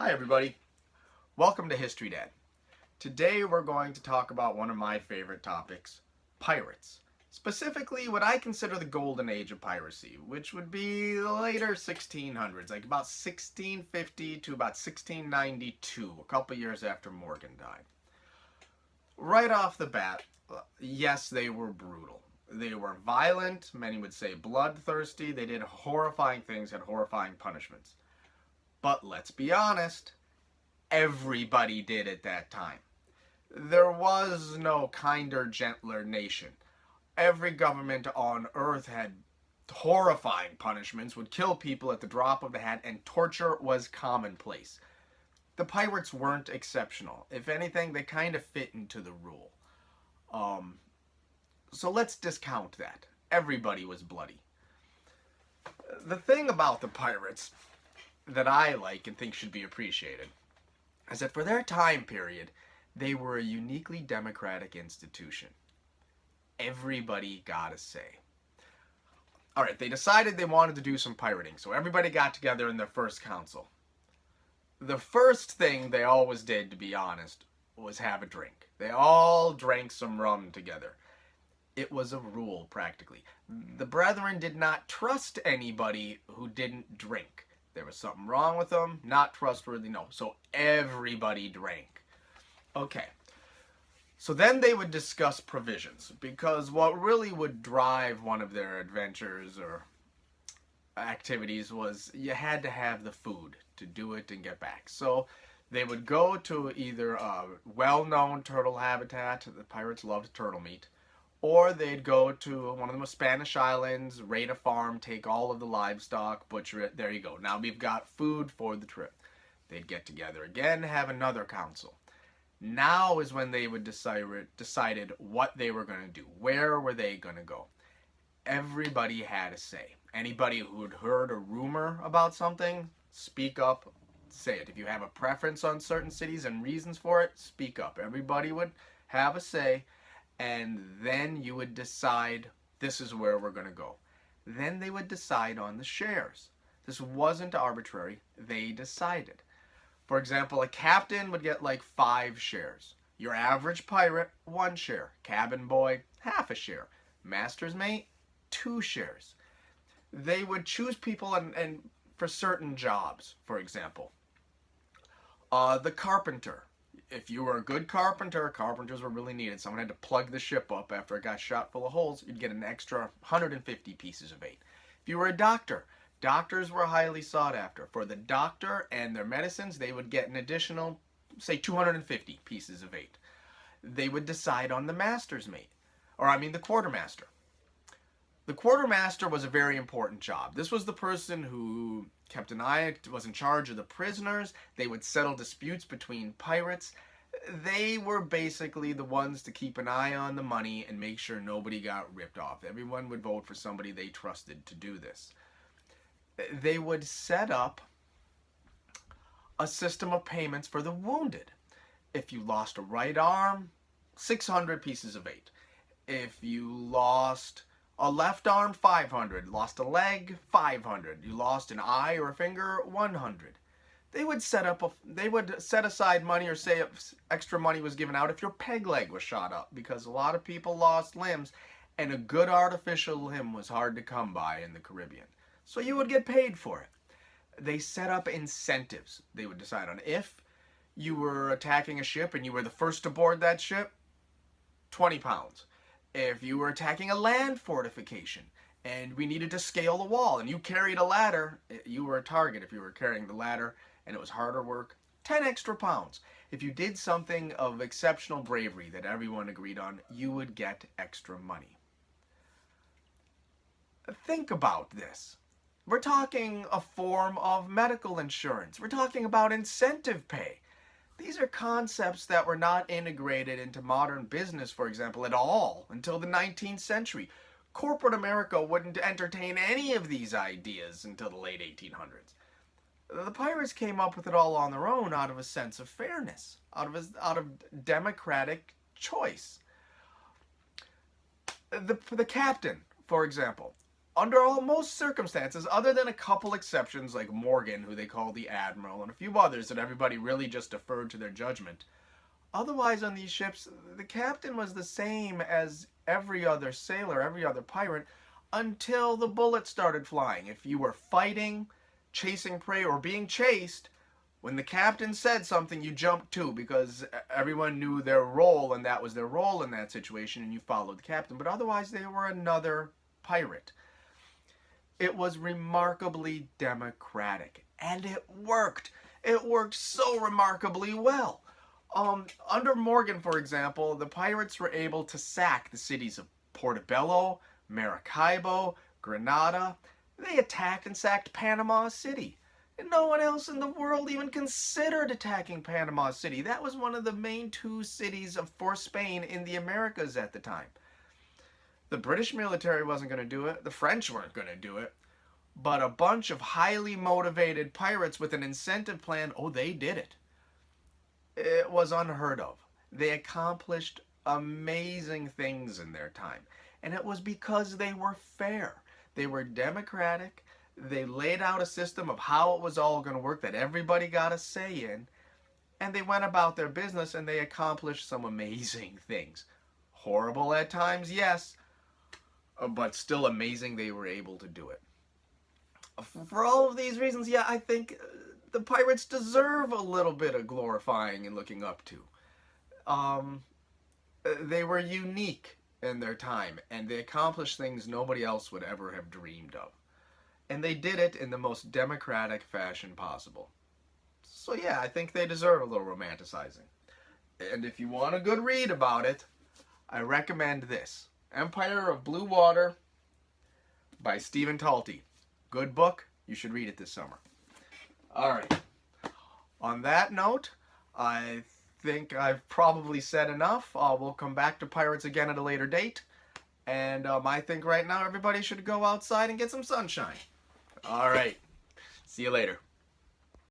Hi everybody, welcome to History Dad. Today we're going to talk about one of my favorite topics, pirates. Specifically what I consider the golden age of piracy, which would be the later 1600s, like about 1650 to about 1692, a couple years after Morgan died. Right off the bat, yes, they were brutal. They were violent, many would say bloodthirsty, they did horrifying things, had horrifying punishments. But let's be honest, everybody did at that time. There was no kinder, gentler nation. Every government on earth had horrifying punishments, would kill people at the drop of the hat, and torture was commonplace. The pirates weren't exceptional. If anything, they kind of fit into the rule. So let's discount that. Everybody was bloody. The thing about the pirates that I like and think should be appreciated is that for their time period, they were a uniquely democratic institution. Everybody got a say. Alright, they decided they wanted to do some pirating, so everybody got together in their first council. The first thing they always did, to be honest, was have a drink. They all drank some rum together. It was a rule, practically. The brethren did not trust anybody who didn't drink. There was something wrong with them, not trustworthy, no. So everybody drank. Okay. So then they would discuss provisions, because what really would drive one of their adventures or activities was you had to have the food to do it and get back. So they would go to either a well-known turtle habitat, the pirates loved turtle meat, or they'd go to one of the Spanish islands, raid a farm, take all of the livestock, butcher it. There you go. Now we've got food for the trip. They'd get together again, have another council. Now is when they would decided what they were going to do. Where were they going to go? Everybody had a say. Anybody who had heard a rumor about something, speak up, say it. If you have a preference on certain cities and reasons for it, speak up. Everybody would have a say. And then you would decide, this is where we're going to go. Then they would decide on the shares. This wasn't arbitrary. They decided. For example, a captain would get like 5 shares. Your average pirate, 1 share. Cabin boy, half a share. Master's mate, 2 shares. They would choose people and for certain jobs, for example. The carpenter. If you were a good carpenter, carpenters were really needed. Someone had to plug the ship up after it got shot full of holes. You'd get an extra 150 pieces of bait. If you were a doctor, doctors were highly sought after. For the doctor and their medicines, they would get an additional, say, 250 pieces of bait. They would decide on the master's mate, the quartermaster. The quartermaster was a very important job. This was the person who kept an eye, was in charge of the prisoners. They would settle disputes between pirates. They were basically the ones to keep an eye on the money and make sure nobody got ripped off. Everyone would vote for somebody they trusted to do this. They would set up a system of payments for the wounded. If you lost a right arm, 600 pieces of bait. If you lost a left arm, 500. Lost a leg, 500. You lost an eye or a finger, 100. They would set aside money, or say extra money was given out if your peg leg was shot up, because a lot of people lost limbs, and a good artificial limb was hard to come by in the Caribbean. So you would get paid for it. They set up incentives. They would decide on if you were attacking a ship and you were the first to board that ship, 20 pounds. If you were attacking a land fortification and we needed to scale the wall and you carried a ladder, you were a target if you were carrying the ladder and it was harder work, 10 extra pounds. If you did something of exceptional bravery that everyone agreed on, you would get extra money. Think about this. We're talking a form of medical insurance. We're talking about incentive pay. These are concepts that were not integrated into modern business, for example, at all until the 19th century. Corporate America wouldn't entertain any of these ideas until the late 1800s. The pirates came up with it all on their own out of a sense of fairness, out of democratic choice. The captain, for example, under almost circumstances, other than a couple exceptions like Morgan, who they call the Admiral, and a few others that everybody really just deferred to their judgment, otherwise on these ships, the captain was the same as every other sailor, every other pirate, until the bullets started flying. If you were fighting, chasing prey, or being chased, when the captain said something, you jumped too, because everyone knew their role, and that was their role in that situation, and you followed the captain. But otherwise, they were another pirate. It was remarkably democratic, and it worked. It worked so remarkably well. Under Morgan, for example, the pirates were able to sack the cities of Portobello, Maracaibo, Grenada. They attacked and sacked Panama City. And no one else in the world even considered attacking Panama City. That was one of the main two cities for Spain in the Americas at the time. The British military wasn't going to do it. The French weren't going to do it. But a bunch of highly motivated pirates with an incentive plan, oh, they did it. It was unheard of. They accomplished amazing things in their time. And it was because they were fair. They were democratic. They laid out a system of how it was all going to work that everybody got a say in. And they went about their business and they accomplished some amazing things. Horrible at times, yes. But still amazing they were able to do it. For all of these reasons, yeah, I think the pirates deserve a little bit of glorifying and looking up to. They were unique in their time, and they accomplished things nobody else would ever have dreamed of. And they did it in the most democratic fashion possible. So yeah, I think they deserve a little romanticizing. And if you want a good read about it, I recommend this. Empire of Blue Water by Stephen Talty. Good book. You should read it this summer. Alright. On that note, I think I've probably said enough. We'll come back to pirates again at a later date. And I think right now everybody should go outside and get some sunshine. Alright. See you later.